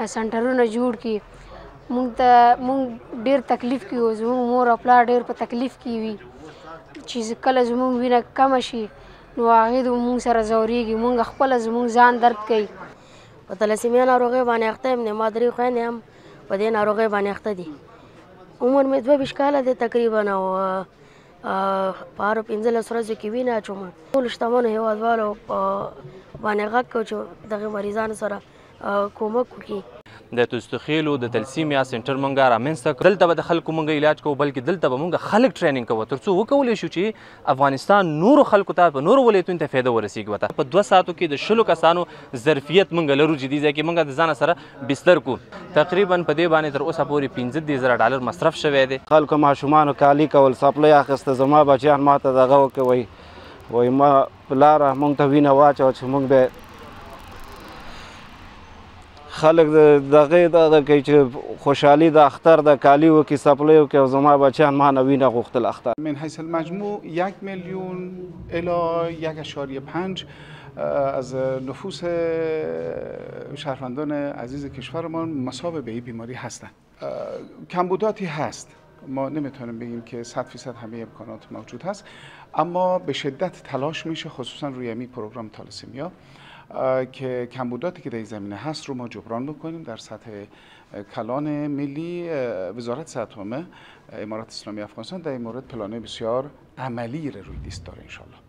سنټرونه جوړ کړي. مونږ ډېر تکلیف کې وو، زموږ مور او پلار ډېر په تکلیف کې وي چې کله زموږ وینه کمه شي نو هغې د مونږ سره ځورېږي. مونږ خپله زموږ ځان درد کوي. په تلسیمیا ناروغۍ باندې اخته یم. ما 3 خویندې هم په دې ناروغۍ باندې اخته دي. عمر مې 22 کاله دی تقریبا، او په هرو 15 ورځو کې وینه اچوم. ټولو شتمنو هېوادوالو باندې غږ کوو چې دغې مریضانو سره کومک وکړي. د توستخیلو د تلسیمیا سنټر مونږ رامنځته کړ. دلته به د خلکو مونږ علاج کوو، بلکې دلته به مونږ خلک ټریننګ کوو تر څو وکولی شو چې افغانستان نورو خلکو ته په نورو ولایتونو ته فایده ورسیږي. ورته په 2 ساعتو کې د 60 کسانو ظرفیت مونږ لرو چې دې ځای کې مونږ د ځانه سره بستر کو. تقریبا په دې باندې تر اوسه پورې 15,000 ډالر مصرف شوی دی. خلکو ماشومانو کالي کول، سپلۍ اخیسته. زما بچیان ما ته دغه وکوي، وایي ما پلاره مونږ ته وینه واچوه چې مونږ به خلک دغه کوي چې خوشحالي د اختر د کالي وکړي، سپلۍ وکړي، او زما بچیان ما نه وینه غوښتل اختر. من حیث المجموع 1,000,000 الی 1.5 از نفوس شهروندان عزیز کشورمان مصاب به این بیماری هستند. کمبوداتی هست، ما نمیتونیم بگیم که 100% همه امکانات موجود هست، اما به شدت تلاش میشه خصوصا روی این پروگرام تالسیمیا که کمبوداتی که در این زمینه هست رو ما جبران بکنیم. در سطح کلان ملی وزارت صحت عامه امارات اسلامی افغانستان در این مورد پلانه بسیار عملی روی لیست داره انشالله.